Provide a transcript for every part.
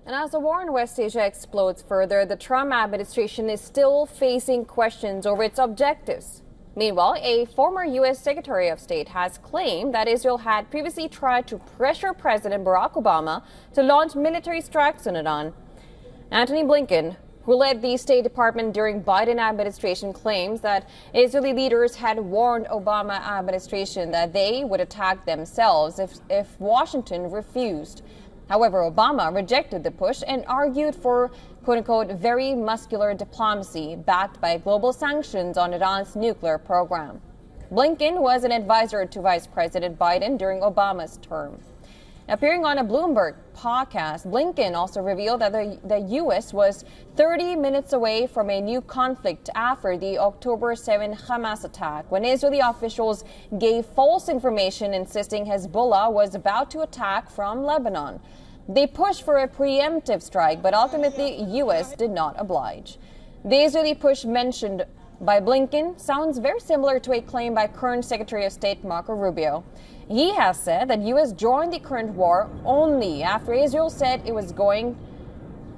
And as the war in West Asia explodes further, the Trump administration is still facing questions over its objectives. Meanwhile, a former U.S. Secretary of State has claimed that Israel had previously tried to pressure President Barack Obama to launch military strikes on Iran. Antony Blinken, who led the State Department during Biden administration, claims that Israeli leaders had warned Obama administration that they would attack themselves if Washington refused. However, Obama rejected the push and argued for, quote-unquote, very muscular diplomacy backed by global sanctions on Iran's nuclear program. Blinken was an advisor to Vice President Biden during Obama's term. Appearing on a Bloomberg podcast, Blinken also revealed that the U.S. was 30 minutes away from a new conflict after the October 7 Hamas attack, when Israeli officials gave false information insisting Hezbollah was about to attack from Lebanon. They pushed for a preemptive strike, but ultimately U.S. did not oblige. The Israeli push mentioned by Blinken sounds very similar to a claim by current Secretary of State Marco Rubio. He has said that U.S. joined the current war only after Israel said it was going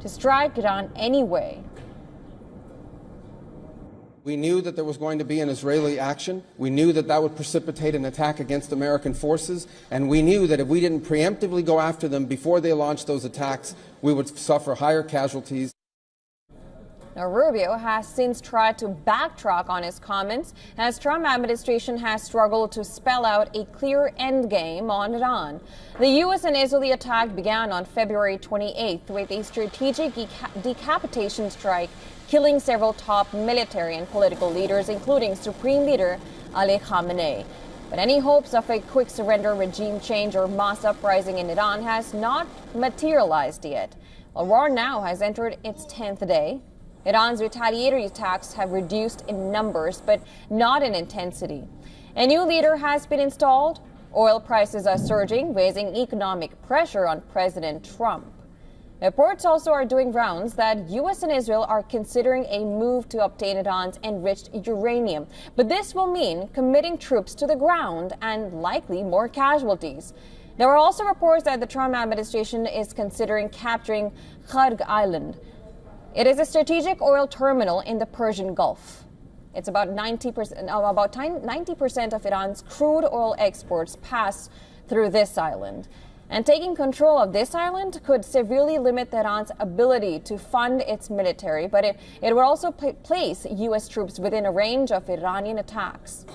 to strike Iran anyway. We knew that there was going to be an Israeli action. We knew that that would precipitate an attack against American forces. And we knew that if we didn't preemptively go after them before they launched those attacks, we would suffer higher casualties. Now, Rubio has since tried to backtrack on his comments as Trump administration has struggled to spell out a clear endgame on Iran. The U.S. and Israeli attack began on February 28th with a strategic decapitation strike, killing several top military and political leaders, including Supreme Leader Ali Khamenei. But any hopes of a quick surrender, regime change, or mass uprising in Iran has not materialized yet. The war now has entered its 10th day. Iran's retaliatory attacks have reduced in numbers, but not in intensity. A new leader has been installed. Oil prices are surging, raising economic pressure on President Trump. Reports also are doing rounds that U.S. and Israel are considering a move to obtain Iran's enriched uranium. But this will mean committing troops to the ground and likely more casualties. There are also reports that the Trump administration is considering capturing Kharg Island. It is a strategic oil terminal in the Persian Gulf. It's about 90% of Iran's crude oil exports pass through this island. And taking control of this island could severely limit Iran's ability to fund its military, but it would also place U.S. troops within a range of Iranian attacks.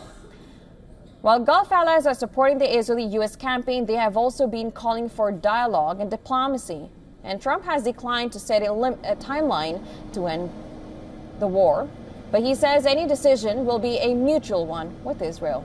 While Gulf allies are supporting the Israeli-U.S. campaign, they have also been calling for dialogue and diplomacy. And Trump has declined to set a timeline to end the war, but he says any decision will be a mutual one with Israel.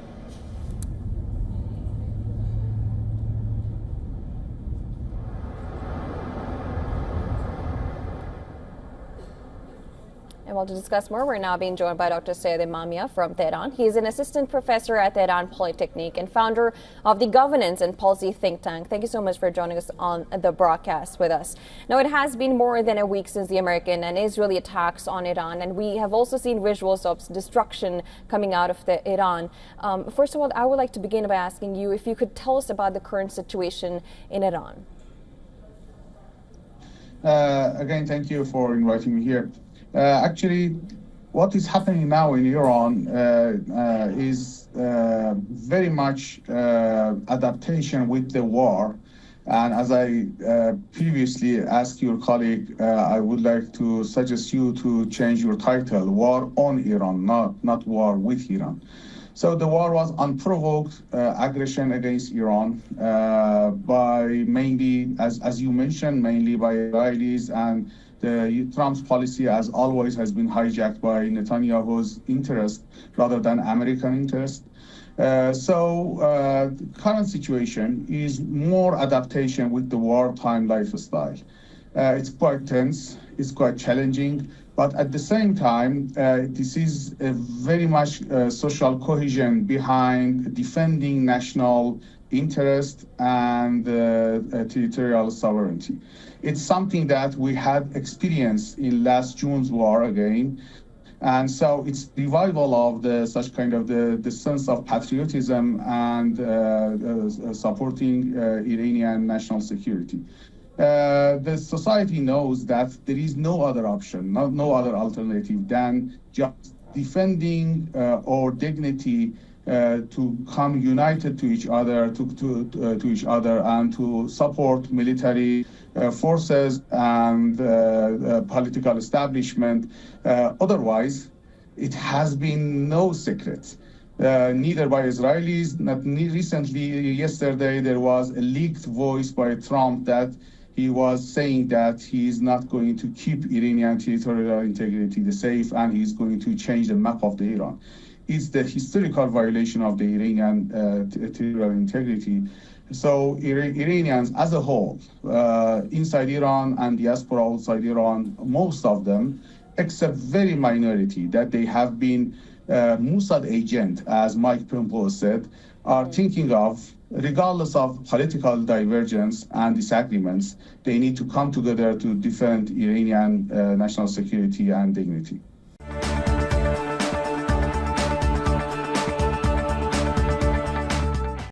And well, to discuss more, we're now being joined by Dr. Syed Imamia from Tehran. He is an assistant professor at Tehran Polytechnic and founder of the Governance and Policy think tank. Thank you so much for joining us on the broadcast with us. Now, it has been more than a week since the American and Israeli attacks on Iran, and we have also seen visuals of destruction coming out of Iran. First of all, I would like to begin by asking you if you could tell us about the current situation in Iran. Again, thank you for inviting me here. Actually, what is happening now in Iran is very much adaptation with the war. And as I previously asked your colleague, I would like to suggest you to change your title, War on Iran, not War with Iran. So the war was unprovoked aggression against Iran by mainly, as you mentioned, mainly by Israelis, and Trump's policy, as always, has been hijacked by Netanyahu's interest rather than American interest. So current situation is more adaptation with the wartime lifestyle. It's quite tense, it's quite challenging, but at the same time, this is a very much social cohesion behind defending national interest and territorial sovereignty. It's something that we had experienced in last June's war again. And so it's revival of such kind of the sense of patriotism and supporting Iranian national security. the society knows that there is no other option, no other alternative than just defending our dignity, to come united to each other, to each other, and to support military forces and political establishment. Otherwise, it has been no secret. Neither by Israelis, not recently, yesterday, there was a leaked voice by Trump that he was saying that he is not going to keep Iranian territorial integrity safe, and he's going to change the map of the Iran. It's the historical violation of the Iranian territorial integrity. So Iranians as a whole, inside Iran and diaspora outside Iran, most of them, except very minority, that they have been Mossad agent, as Mike Pompeo said, are thinking of, regardless of political divergence and disagreements, they need to come together to defend Iranian national security and dignity.